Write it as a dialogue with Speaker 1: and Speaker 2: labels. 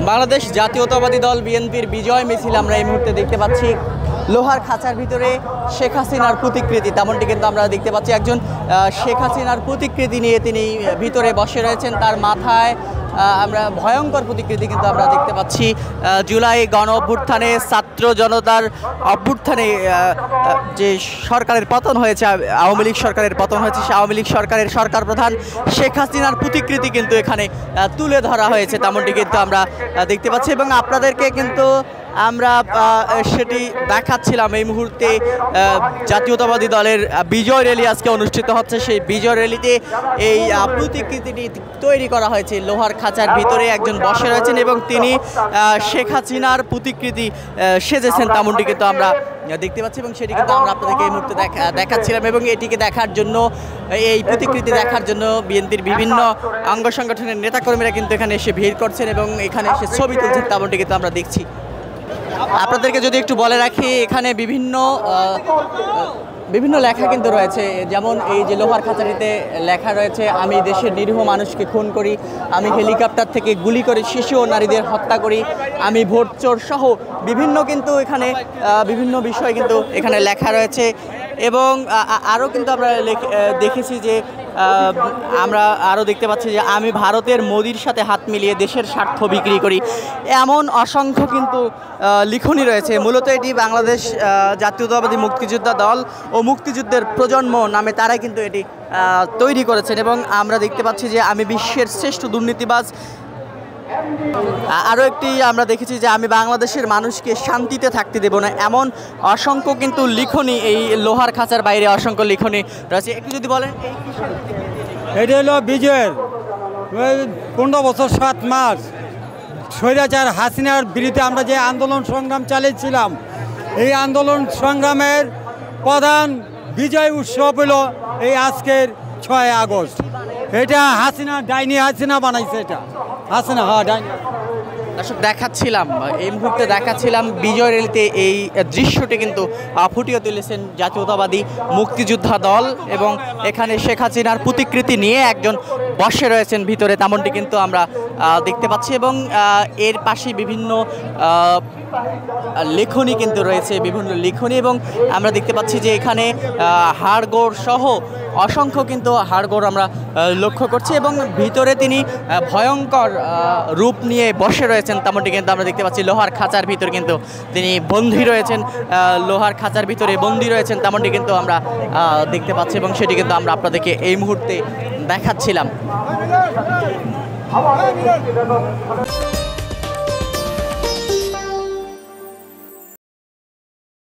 Speaker 1: বাংলাদেশ জাতীয়তাবাদী দল বিএনপির বিজয় মিছিল আমরা এই মুহূর্তে দেখতে পাচ্ছি। লোহার খাঁচার ভিতরে শেখ হাসিনার প্রতিকৃতি, তেমনটি কিন্তু আমরা দেখতে পাচ্ছি। একজন শেখ হাসিনার প্রতিকৃতি নিয়ে তিনি ভিতরে বসে রয়েছেন। তার মাথায় আমরা ভয়ঙ্কর প্রতিকৃতি কিন্তু আমরা দেখতে পাচ্ছি। জুলাই গণ অভ্যুত্থানে, ছাত্র জনতার অভ্যুত্থানে যে সরকারের পতন হয়েছে, আওয়ামী লীগ সরকারের পতন হয়েছে, সে আওয়ামী লীগ সরকারের সরকার প্রধান শেখ হাসিনার প্রতিকৃতি কিন্তু এখানে তুলে ধরা হয়েছে, তেমনটি কিন্তু আমরা দেখতে পাচ্ছি। এবং আপনাদেরকে কিন্তু আমরা সেটি দেখাচ্ছিলাম। এই মুহূর্তে জাতীয়তাবাদী দলের বিজয় র্যালি আজকে অনুষ্ঠিত হচ্ছে। সেই বিজয় র্যালিতে এই প্রতিকৃতিটি তৈরি করা হয়েছে। লোহার খাঁচার ভিতরে একজন বসে রয়েছেন এবং তিনি শেখ হাসিনার প্রতিকৃতি সেজেছেন, তেমনটি কিন্তু আমরা দেখতে পাচ্ছি। এবং সেটি কিন্তু আমরা আপনাদেরকে এই মুহূর্তে দেখাচ্ছিলাম। এবং এটিকে দেখার জন্য, এই প্রতিকৃতি দেখার জন্য বিএনপির বিভিন্ন অঙ্গ সংগঠনের নেতাকর্মীরা কিন্তু এখানে এসে ভিড় করছেন এবং এখানে এসে ছবি তুলছেন, তেমনটি কিন্তু আমরা দেখছি। আপনাদেরকে যদি একটু বলে রাখি, এখানে বিভিন্ন লেখা কিন্তু রয়েছে। যেমন এই যে লোহার খাঁচাটিতে লেখা রয়েছে, আমি দেশের নিরীহ মানুষকে খুন করি, আমি হেলিকপ্টার থেকে গুলি করে শিশু ও নারীদের হত্যা করি, আমি ভোট চোর সহ বিভিন্ন কিন্তু এখানে বিভিন্ন বিষয় কিন্তু এখানে লেখা রয়েছে। এবং আরও কিন্তু আমরা দেখেছি যে আমরা আরও দেখতে পাচ্ছি যে আমি ভারতের মোদির সাথে হাত মিলিয়ে দেশের স্বার্থ বিক্রি করি, এমন অসংখ্য কিন্তু লিখনি রয়েছে। মূলত এটি বাংলাদেশ জাতীয়তাবাদী মুক্তিযোদ্ধা দল ও মুক্তিযুদ্ধের প্রজন্ম নামে তারাই কিন্তু এটি তৈরি করেছেন। এবং আমরা দেখতে পাচ্ছি যে আমি বিশ্বের শ্রেষ্ঠ দুর্নীতিবাজ, আরও একটি আমরা দেখেছি যে আমি বাংলাদেশের মানুষকে শান্তিতে থাকতে দেব না, এমন অসংখ্য কিন্তু লিখনি এই লোহার খাঁচার বাইরে অসংখ্য লিখনি রয়েছে। একটু যদি বলেন
Speaker 2: এটা হলো বিজয়ের 15 বছর 7 মাস স্বৈরাচার হাসিনার বিরুদ্ধে আমরা যে আন্দোলন সংগ্রাম চালিয়েছিলাম, এই আন্দোলন সংগ্রামের প্রধান বিজয় উৎসব হলো এই আজকের 6 আগস্ট। এটা হাসিনা ডাইনি হাসিনা বানাইছে, এটা হাসিনা, হ্যাঁ ডাইনি।
Speaker 1: দর্শক দেখাচ্ছিলাম, এই মুহূর্তে দেখাচ্ছিলাম বিজয় র্যালিতে এই দৃশ্যটি কিন্তু ফুটিয়ে তুলেছেন জাতীয়তাবাদী মুক্তিযোদ্ধা দল। এবং এখানে শেখ হাসিনার প্রতিকৃতি নিয়ে একজন বসে রয়েছেন ভিতরে, তেমনটি কিন্তু আমরা দেখতে পাচ্ছি। এবং এর পাশে বিভিন্ন লেখনী কিন্তু রয়েছে, বিভিন্ন লেখনী। এবং আমরা দেখতে পাচ্ছি যে এখানে হাড়গোড় সহ অসংখ্য কিন্তু হাড়গোড় আমরা লক্ষ্য করছি। এবং ভিতরে তিনি ভয়ঙ্কর রূপ নিয়ে বসে রয়েছেন, তেমনটি কিন্তু আমরা দেখতে পাচ্ছি। লোহার খাঁচার ভিতরে কিন্তু তিনি বন্দী রয়েছেন, লোহার খাঁচার ভিতরে বন্দী রয়েছেন, তেমনটি কিন্তু আমরা দেখতে পাচ্ছি। এবং সেটি কিন্তু আমরা আপনাদেরকে এই মুহূর্তে দেখাচ্ছিলাম।